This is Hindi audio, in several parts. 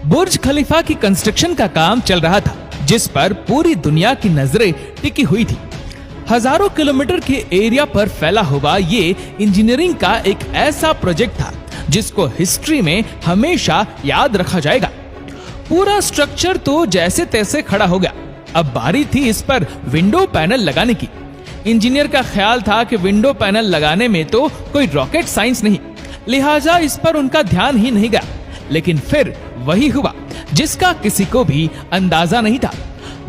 बुर्ज खलीफा की कंस्ट्रक्शन का काम चल रहा था, जिस पर पूरी दुनिया की नजरें टिकी हुई थी। हजारों किलोमीटर के एरिया पर फैला हुआ ये इंजीनियरिंग का एक ऐसा प्रोजेक्ट था जिसको हिस्ट्री में हमेशा याद रखा जाएगा। पूरा स्ट्रक्चर तो जैसे तैसे खड़ा हो गया। अब बारी थी इस पर विंडो पैनल लगाने की। इंजीनियर का ख्याल था कि विंडो पैनल लगाने में तो कोई रॉकेट साइंस नहीं, लिहाजा इस पर उनका ध्यान ही नहीं गया। लेकिन फिर वही हुआ जिसका किसी को भी अंदाजा नहीं था।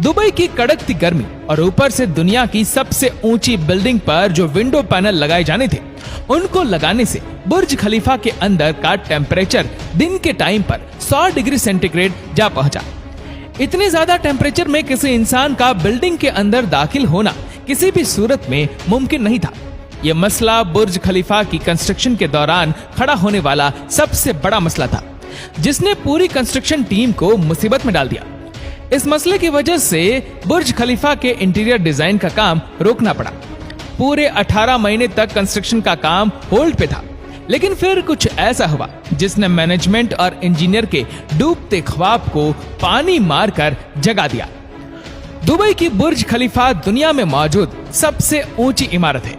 दुबई की कड़कती गर्मी और ऊपर से दुनिया की सबसे ऊंची बिल्डिंग पर जो विंडो पैनल लगाए जाने थे, उनको लगाने से बुर्ज खलीफा के अंदर का टेम्परेचर दिन के टाइम पर 100 डिग्री सेंटीग्रेड जा पहुंचा। इतने ज्यादा टेम्परेचर में किसी इंसान का बिल्डिंग के अंदर दाखिल होना किसी भी सूरत में मुमकिन नहीं था। यह मसला बुर्ज खलीफा की कंस्ट्रक्शन के दौरान खड़ा होने वाला सबसे बड़ा मसला था, जिसने पूरी कंस्ट्रक्शन टीम को मुसीबत में डाल दिया। इस मसले की वजह से बुर्ज खलीफा के इंटीरियर डिजाइन का काम रोकना पड़ा। पूरे 18 महीने तक कंस्ट्रक्शन का काम होल्ड पे था। लेकिन फिर कुछ ऐसा हुआ जिसने मैनेजमेंट और इंजीनियर के डूबते ख्वाब को पानी मारकर जगा दिया। दुबई की बुर्ज खलीफा दुनिया में मौजूद सबसे ऊंची इमारत है।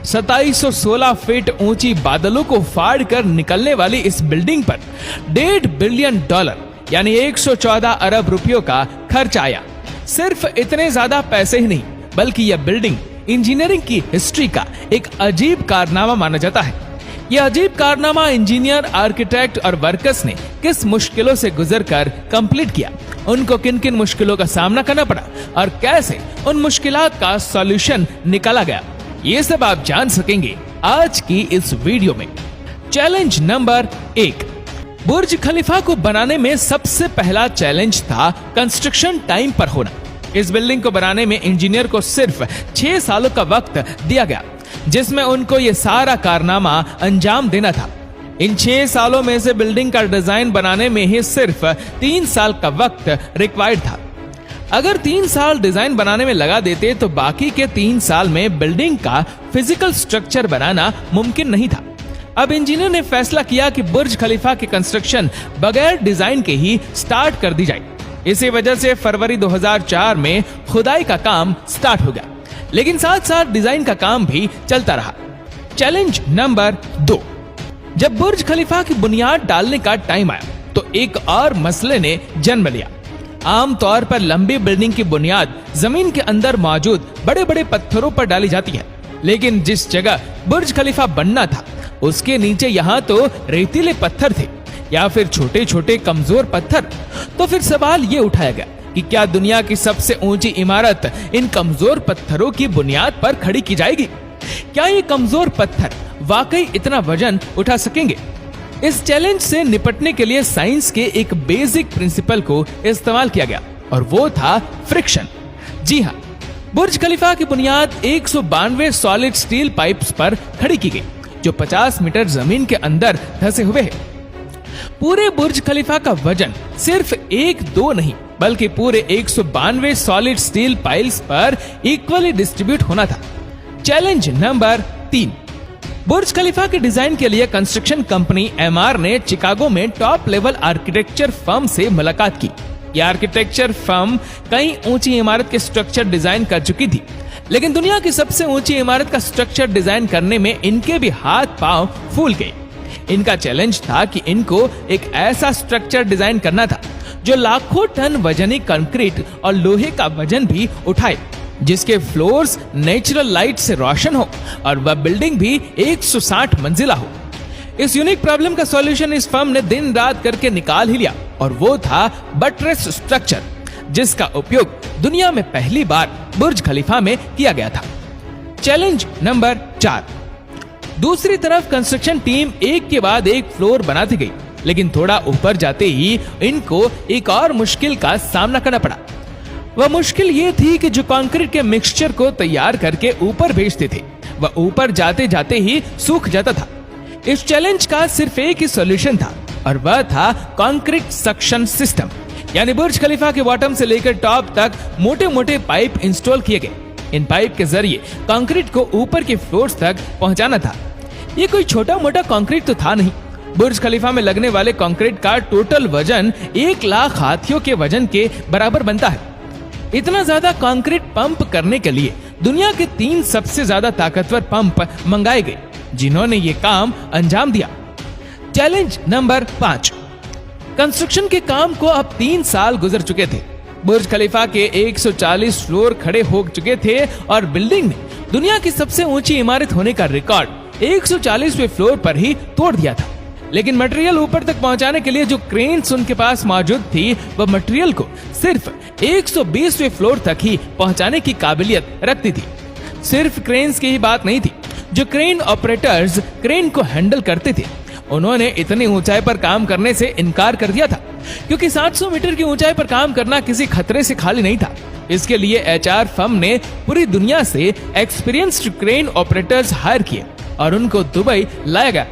2716 फीट ऊंची बादलों को फाड़ कर निकलने वाली इस बिल्डिंग पर $1.5 बिलियन यानी 114 अरब रुपयों का खर्च आया। सिर्फ इतने ज्यादा पैसे ही नहीं, बल्कि यह बिल्डिंग इंजीनियरिंग की हिस्ट्री का एक अजीब कारनामा माना जाता है। यह अजीब कारनामा इंजीनियर, आर्किटेक्ट और वर्कर्स ने किस मुश्किलों से गुजरकर कंप्लीट किया, उनको किन किन मुश्किलों का सामना करना पड़ा और कैसे उन मुश्किलात का सॉल्यूशन निकाला गया, ये सब आप जान सकेंगे आज की इस वीडियो में। Challenge number 1। बुर्ज खलीफा को बनाने में सबसे पहला चैलेंज था कंस्ट्रक्शन टाइम पर होना। इस बिल्डिंग को बनाने में इंजीनियर को सिर्फ 6 सालों का वक्त दिया गया, जिसमें उनको ये सारा कारनामा अंजाम देना था। इन 6 सालों में से बिल्डिंग का डिजाइन बनाने में ही सिर्फ 3 साल का वक्त रिक्वायर्ड था। अगर 3 साल डिजाइन बनाने में लगा देते तो बाकी के 3 साल में बिल्डिंग का फिजिकल स्ट्रक्चर बनाना मुमकिन नहीं था। अब इंजीनियर ने फैसला किया कि बुर्ज खलीफा की कंस्ट्रक्शन बगैर डिजाइन के ही स्टार्ट कर दी जाए। इसी वजह से फरवरी 2004 में खुदाई का काम स्टार्ट हो गया, लेकिन साथ साथ डिजाइन का काम भी चलता रहा। Challenge number 2। जब बुर्ज खलीफा की बुनियाद डालने का टाइम आया तो एक और मसले ने जन्म लिया। आमतौर पर लंबी बिल्डिंग की बुनियाद जमीन के अंदर मौजूद बड़े बड़े पत्थरों पर डाली जाती है, लेकिन जिस जगह बुर्ज खलीफा बनना था उसके नीचे यहाँ तो रेतीले पत्थर थे या फिर छोटे छोटे कमजोर पत्थर। तो फिर सवाल ये उठाया गया कि क्या दुनिया की सबसे ऊंची इमारत इन कमजोर पत्थरों की बुनियाद पर खड़ी की जाएगी? क्या ये कमजोर पत्थर वाकई इतना वजन उठा सकेंगे? इस चैलेंज से निपटने के लिए साइंस के एक बेसिक प्रिंसिपल को इस्तेमाल किया गया और वो था फ्रिक्शन। जी हाँ, बुर्ज खलीफा की बुनियाद 192 सॉलिड स्टील पाइप्स पर खड़ी की गई, जो 50 मीटर जमीन के अंदर धंसे हुए हैं। पूरे बुर्ज खलीफा का वजन सिर्फ 1-2 नहीं, बल्कि पूरे 192 सॉलिड स्टील पाइल्स पर इक्वली डिस्ट्रीब्यूट होना था। Challenge number 3। बुर्ज खलीफा के डिजाइन के लिए कंस्ट्रक्शन कंपनी एमआर ने चिकागो में टॉप लेवल आर्किटेक्चर फर्म से मुलाकात की। यह आर्किटेक्चर फर्म कई ऊंची इमारत के स्ट्रक्चर डिजाइन कर चुकी थी, लेकिन दुनिया की सबसे ऊंची इमारत का स्ट्रक्चर डिजाइन करने में इनके भी हाथ पांव फूल गए। इनका चैलेंज था कि इनको एक ऐसा स्ट्रक्चर डिजाइन करना था जो लाखों टन वजनी कंक्रीट और लोहे का वजन भी उठाए, जिसके फ्लोर्स नेचुरल लाइट से रोशन हो और वह बिल्डिंग भी 160 मंजिला हो। इस यूनिक प्रॉब्लम का सॉल्यूशन इस फर्म ने दिन रात करके निकाल ही लिया और वो था बटरेस स्ट्रक्चर, जिसका उपयोग दुनिया में पहली बार बुर्ज खलीफा में किया गया था। Challenge number 4। दूसरी तरफ कंस्ट्रक्शन टीम एक के बाद एक फ्लोर बनाती गई, लेकिन थोड़ा ऊपर जाते ही इनको एक और मुश्किल का सामना करना पड़ा। वह मुश्किल ये थी कि जो कंक्रीट के मिक्सचर को तैयार करके ऊपर भेजते थे, वह ऊपर जाते जाते ही सूख जाता था। इस चैलेंज का सिर्फ एक ही सॉल्यूशन था और वह था कंक्रीट सक्शन सिस्टम, यानी बुर्ज खलीफा के बॉटम से लेकर टॉप तक मोटे मोटे पाइप इंस्टॉल किए गए। इन पाइप के जरिए कंक्रीट को ऊपर के फ्लोर्स तक पहुंचाना था। ये कोई छोटा मोटा कंक्रीट तो था नहीं, बुर्ज खलीफा में लगने वाले कंक्रीट का टोटल वजन 1 लाख हाथियों के वजन के बराबर बनता है। इतना ज्यादा कंक्रीट पंप करने के लिए दुनिया के 3 सबसे ज्यादा ताकतवर पंप मंगाए गए, जिन्होंने ये काम अंजाम दिया। Challenge number 5। कंस्ट्रक्शन के काम को अब 3 साल गुजर चुके थे। बुर्ज खलीफा के 140 फ्लोर खड़े हो चुके थे और बिल्डिंग ने दुनिया की सबसे ऊंची इमारत होने का रिकॉर्ड 140वें फ्लोर पर ही तोड़ दिया था। लेकिन मटेरियल ऊपर तक पहुंचाने के लिए जो क्रेन्स उनके पास मौजूद थी, वह मटेरियल को सिर्फ 120वें फ्लोर तक ही पहुंचाने की काबिलियत रखती थी। सिर्फ क्रेन्स की ही बात नहीं थी, जो क्रेन ऑपरेटर्स क्रेन को हैंडल करते थे, उन्होंने इतनी ऊंचाई पर काम करने से इनकार कर दिया था, क्योंकि 700 मीटर की ऊंचाई पर काम करना किसी खतरे से खाली नहीं था। इसके लिए एचआर फर्म ने पूरी दुनिया से एक्सपीरियंस्ड क्रेन ऑपरेटर्स हायर किए और उनको दुबई लाया गया।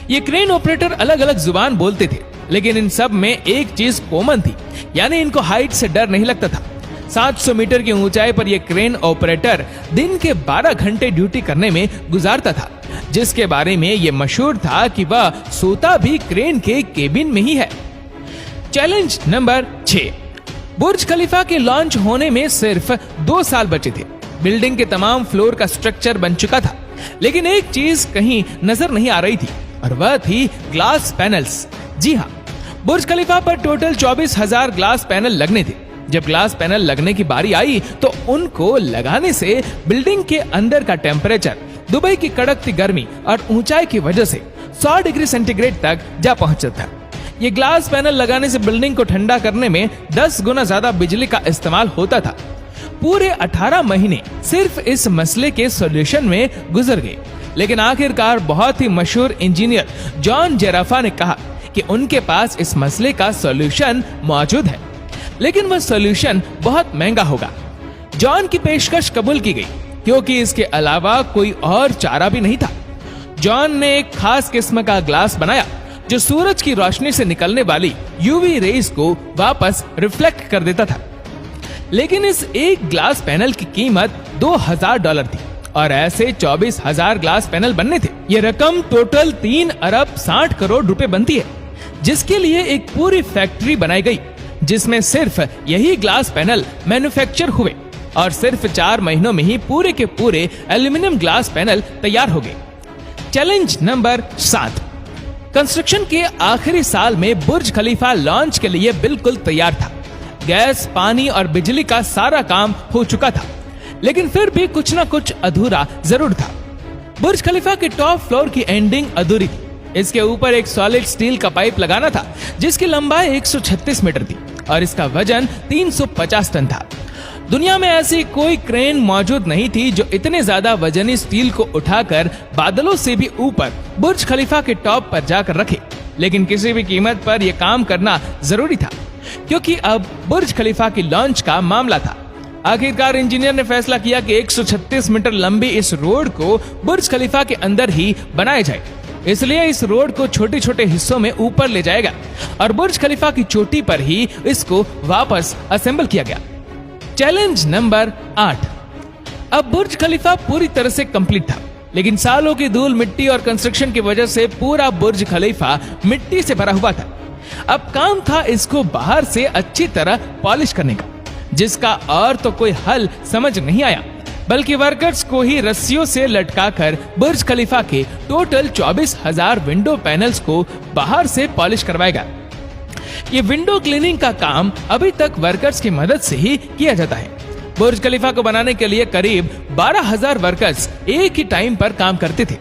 ये क्रेन ऑपरेटर अलग अलग जुबान बोलते थे, लेकिन इन सब में एक चीज कॉमन थी, यानी इनको हाइट से डर नहीं लगता था। 700 मीटर की ऊंचाई पर यह क्रेन ऑपरेटर दिन के 12 घंटे ड्यूटी करने में गुजारता था, जिसके बारे में यह मशहूर था कि वह सोता भी क्रेन के केबिन में ही है। Challenge number 6। बुर्ज खलीफा के लॉन्च होने में सिर्फ 2 साल बचे थे। बिल्डिंग के तमाम फ्लोर का स्ट्रक्चर बन चुका था, लेकिन एक चीज कहीं नजर नहीं आ रही थी, और वह थी ग्लास पैनल्स। जी हाँ, बुर्ज खलीफा पर टोटल 24,000 ग्लास पैनल लगने थे। जब ग्लास पैनल लगने की बारी आई तो उनको लगाने से बिल्डिंग के अंदर का टेम्परेचर दुबई की कड़कती गर्मी और ऊंचाई की वजह से 100 डिग्री सेंटीग्रेड तक जा पहुंचा था। ये ग्लास पैनल लगाने से बिल्डिंग को ठंडा करने में 10 गुना ज्यादा बिजली का इस्तेमाल होता था। पूरे 18 महीने सिर्फ इस मसले के सॉल्यूशन में गुजर गए, लेकिन आखिरकार बहुत ही मशहूर इंजीनियर जॉन जेराफा ने कहा कि उनके पास इस मसले का सॉल्यूशन मौजूद है, लेकिन वह सॉल्यूशन बहुत महंगा होगा। जॉन की पेशकश कबूल की गई, क्योंकि इसके अलावा कोई और चारा भी नहीं था। जॉन ने एक खास किस्म का ग्लास बनाया जो सूरज की रोशनी से निकलने वाली यूवी रेज को वापस रिफ्लेक्ट कर देता था। लेकिन इस एक ग्लास पैनल की कीमत $2,000 थी और ऐसे 24,000 ग्लास पैनल बनने थे। ये रकम टोटल 3 अरब 60 करोड़ रुपए बनती है, जिसके लिए एक पूरी फैक्ट्री बनाई गई, जिसमें सिर्फ यही ग्लास पैनल मैन्युफैक्चर हुए और सिर्फ 4 महीनों में ही पूरे के पूरे एल्यूमिनियम ग्लास पैनल तैयार हो गए। Challenge number 7। कंस्ट्रक्शन के आखिरी साल में बुर्ज खलीफा लॉन्च के लिए बिल्कुल तैयार था। गैस, पानी और बिजली का सारा काम हो चुका था, लेकिन फिर भी कुछ ना कुछ अधूरा जरूर था। बुर्ज खलीफा के टॉप फ्लोर की एंडिंग अधूरी थी। इसके ऊपर एक सॉलिड स्टील का पाइप लगाना था, जिसकी लंबाई 136 मीटर थी और इसका वजन 350 टन था। दुनिया में ऐसी कोई क्रेन मौजूद नहीं थी जो इतने ज्यादा वजनी स्टील को उठाकर बादलों से भी ऊपर बुर्ज खलीफा के टॉप पर जाकर रखे। लेकिन किसी भी कीमत पर यह काम करना जरूरी था, क्योंकि अब बुर्ज खलीफा की लॉन्च का मामला था। आखिरकार इंजीनियर ने फैसला किया कि 136 मीटर लंबी इस रोड को बुर्ज खलीफा के अंदर ही बनाया जाए। इसलिए इस रोड को छोटे छोटे हिस्सों में ऊपर ले जाएगा और बुर्ज खलीफा की चोटी पर ही इसको वापस असेंबल किया गया। Challenge number 8। अब बुर्ज खलीफा पूरी तरह से कंप्लीट था, लेकिन सालों की धूल, मिट्टी और कंस्ट्रक्शन की वजह से पूरा बुर्ज खलीफा मिट्टी से भरा हुआ था। अब काम था इसको बाहर से अच्छी तरह पॉलिश करने का, जिसका और तो कोई हल समझ नहीं आया, बल्कि वर्कर्स को ही रस्सियों से लटकाकर बुर्ज खलीफा के टोटल 24,000 विंडो पैनल्स को बाहर से पॉलिश करवाएगा। ये विंडो क्लीनिंग का काम अभी तक वर्कर्स की मदद से ही किया जाता है। बुर्ज खलीफा को बनाने के लिए करीब 12,000 वर्कर्स एक ही टाइम पर काम करते थे।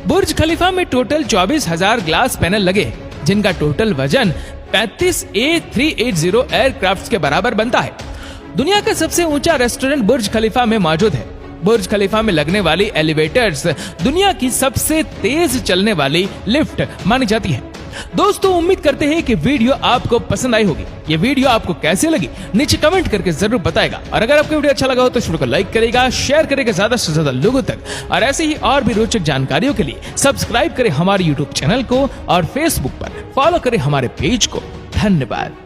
बुर्ज खलीफा में टोटल 24,000 ग्लास पैनल लगे, जिनका टोटल वजन 35 A380 एयरक्राफ्ट के बराबर बनता है। दुनिया का सबसे ऊंचा रेस्टोरेंट बुर्ज खलीफा में मौजूद है। बुर्ज खलीफा में लगने वाली एलिवेटर्स दुनिया की सबसे तेज चलने वाली लिफ्ट मानी जाती है। दोस्तों, उम्मीद करते हैं कि वीडियो आपको पसंद आई होगी। ये वीडियो आपको कैसे लगी नीचे कमेंट करके जरूर बताएगा, और अगर आपको वीडियो अच्छा लगा हो तो वीडियो को लाइक करेगा, शेयर करेगा ज्यादा से ज्यादा लोगों तक, और ऐसे ही और भी रोचक जानकारियों के लिए सब्सक्राइब करें हमारे यूट्यूब चैनल को और फेसबुक पर फॉलो करें हमारे पेज को। धन्यवाद।